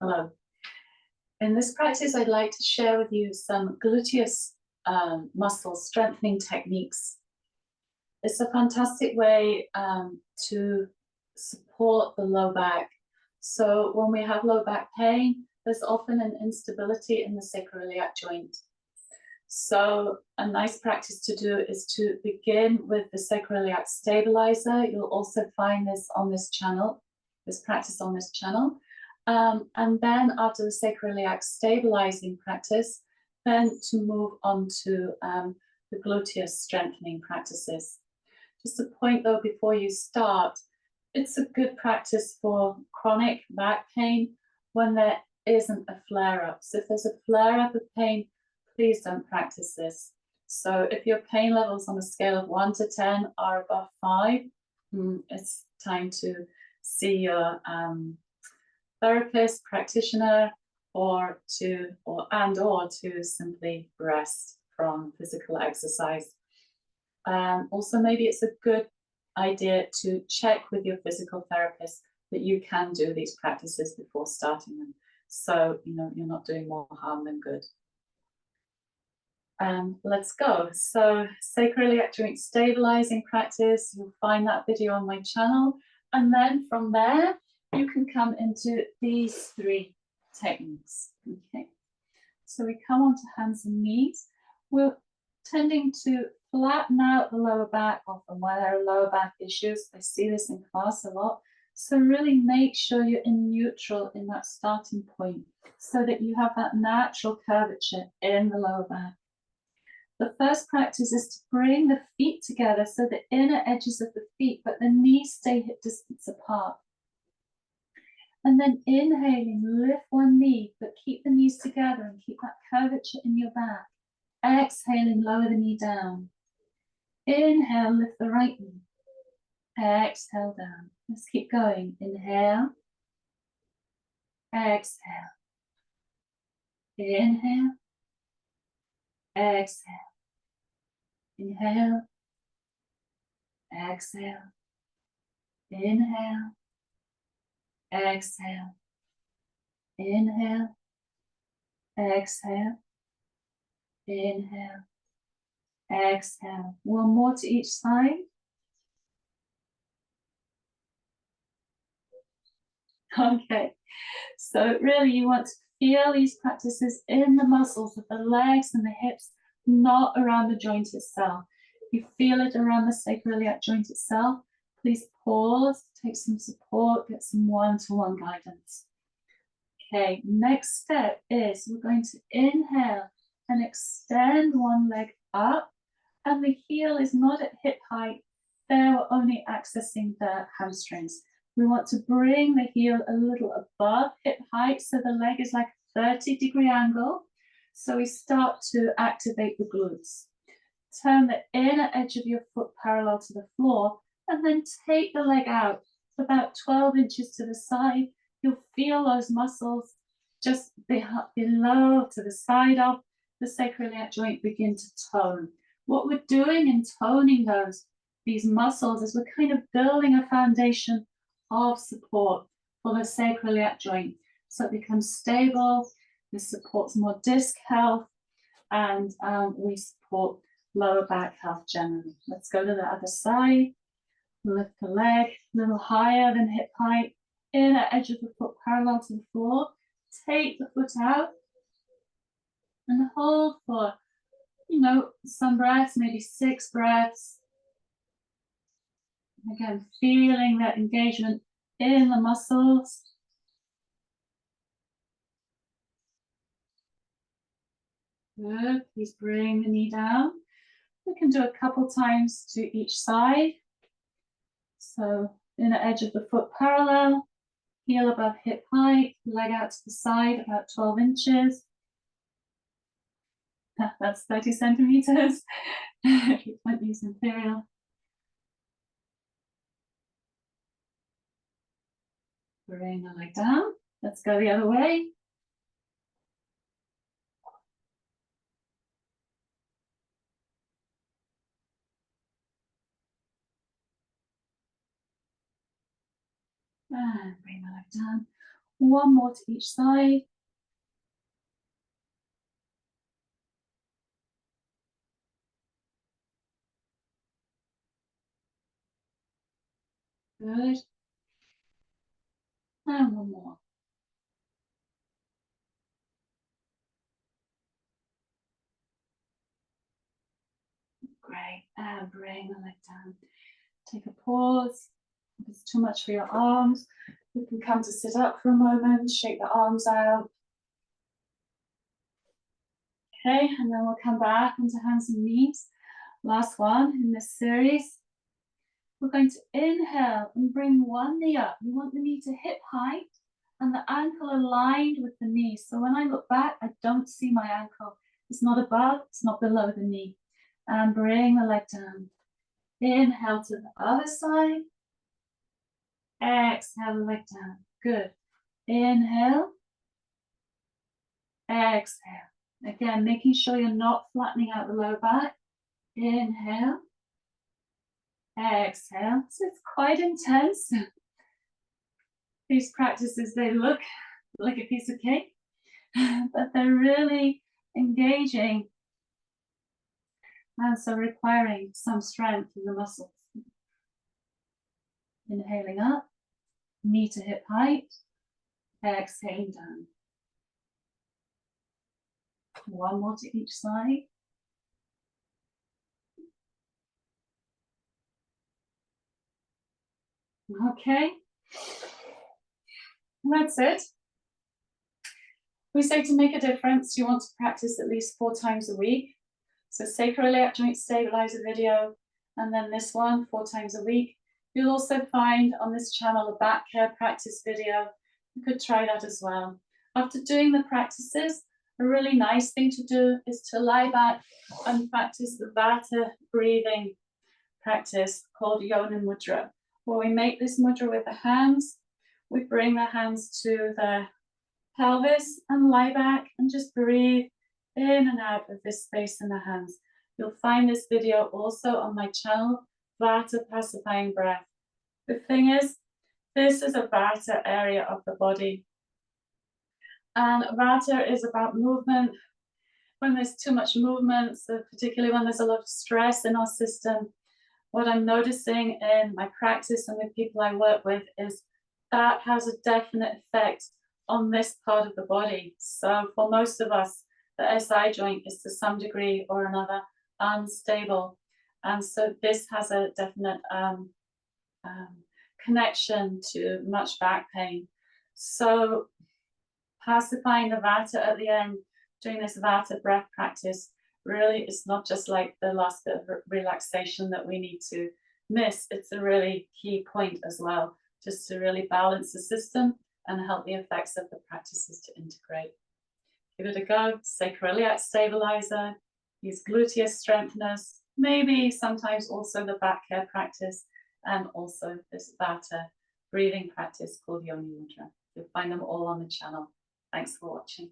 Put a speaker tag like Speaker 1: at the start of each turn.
Speaker 1: Hello. In this practice, I'd like to share with you some gluteus muscle strengthening techniques. It's a fantastic way to support the low back. So when we have low back pain, there's often an instability in the sacroiliac joint. So a nice practice to do is to begin with the sacroiliac stabilizer. You'll also find this on this channel, this practice on this channel. And then after the sacroiliac stabilizing practice, then to move on to the gluteus strengthening practices. Just a point though, before you start, it's a good practice for chronic back pain when there isn't a flare-up. So if there's a flare-up of pain, please don't practice this. So if your pain levels on a scale of 1 to 10 are above 5, it's time to see your therapist, practitioner, or to simply rest from physical exercise. Also, maybe it's a good idea to check with your physical therapist that you can do these practices before starting them. So, you're not doing more harm than good. Let's go. So, sacroiliac joint stabilizing practice, you'll find that video on my channel. And then from there, you can come into these 3 techniques. Okay. So we come onto hands and knees. We're tending to flatten out the lower back often where there are lower back issues. I see this in class a lot. So really make sure you're in neutral in that starting point so that you have that natural curvature in the lower back. The first practice is to bring the feet together so the inner edges of the feet, but the knees stay hip distance apart. And then inhaling, lift one knee, but keep the knees together and keep that curvature in your back. Exhaling, lower the knee down. Inhale, lift the right knee. Exhale down. Let's keep going. Inhale. Exhale. Inhale. Exhale. Inhale. Exhale. Inhale. Exhale. Inhale. Exhale. Inhale. Exhale. One more to each side. Okay. So really you want to feel these practices in the muscles of the legs and the hips, not around the joint itself. If you feel it around the sacroiliac joint itself, please pause, take some support, get some one-to-one guidance. Okay, next step is we're going to inhale and extend one leg up, and the heel is not at hip height. There we're only accessing the hamstrings. We want to bring the heel a little above hip height, so the leg is like a 30-degree angle. So we start to activate the glutes. Turn the inner edge of your foot parallel to the floor, and then take the leg out about 12 inches to the side. You'll feel those muscles just below, to the side of the sacroiliac joint begin to tone. What we're doing in toning these muscles is we're kind of building a foundation of support for the sacroiliac joint. So it becomes stable, this supports more disc health, and we support lower back health generally. Let's go to the other side. Lift the leg a little higher than hip height, inner edge of the foot parallel to the floor. Take the foot out and hold for, some breaths, maybe 6 breaths. Again, feeling that engagement in the muscles. Good. Please bring the knee down. We can do a couple times to each side. So inner edge of the foot parallel, heel above hip height, leg out to the side about 12 inches. That's 30 centimeters. If you can't use imperial. Bring the leg down. Let's go the other way. And bring the leg down. One more to each side. Good. And one more. Great. And bring the leg down. Take a pause. If it's too much for your arms, you can come to sit up for a moment, shake the arms out. Okay, and then we'll come back into hands and knees. Last one in this series. We're going to inhale and bring one knee up. You want the knee to hip height and the ankle aligned with the knee. So when I look back, I don't see my ankle. It's not above, it's not below the knee. And bring the leg down. Inhale to the other side. Exhale the leg down. Good. Inhale. Exhale. Again, making sure you're not flattening out the lower back. Inhale. Exhale. So it's quite intense. These practices, they look like a piece of cake, but they're really engaging and so requiring some strength in the muscles. Inhaling up, knee to hip height, exhaling down. One more to each side. Okay, that's it. We say to make a difference, you want to practice at least 4 times a week. So sacro iliac joint stabilizer video, and then this one 4 times a week. You'll also find on this channel a back care practice video. You could try that as well. After doing the practices, a really nice thing to do is to lie back and practice the Vata breathing practice called Yoni mudra, where we make this mudra with the hands. We bring the hands to the pelvis and lie back and just breathe in and out of this space in the hands. You'll find this video also on my channel, Vata Pacifying Breath. The thing is, this is a Vata area of the body. And Vata is about movement. When there's too much movement, so particularly when there's a lot of stress in our system, what I'm noticing in my practice and with people I work with is that has a definite effect on this part of the body. So for most of us, the SI joint is to some degree or another unstable. And so this has a definite connection to much back pain. So pacifying the Vata at the end, doing this Vata breath practice, really it's not just like the last bit of relaxation that we need to miss. It's a really key point as well, just to really balance the system and help the effects of the practices to integrate. Give it a go. Sacro iliac stabilizer, use gluteus strengtheners, maybe sometimes also the back care practice, and also this Vata breathing practice called Yoni mudra. You'll find them all on the channel. Thanks for watching.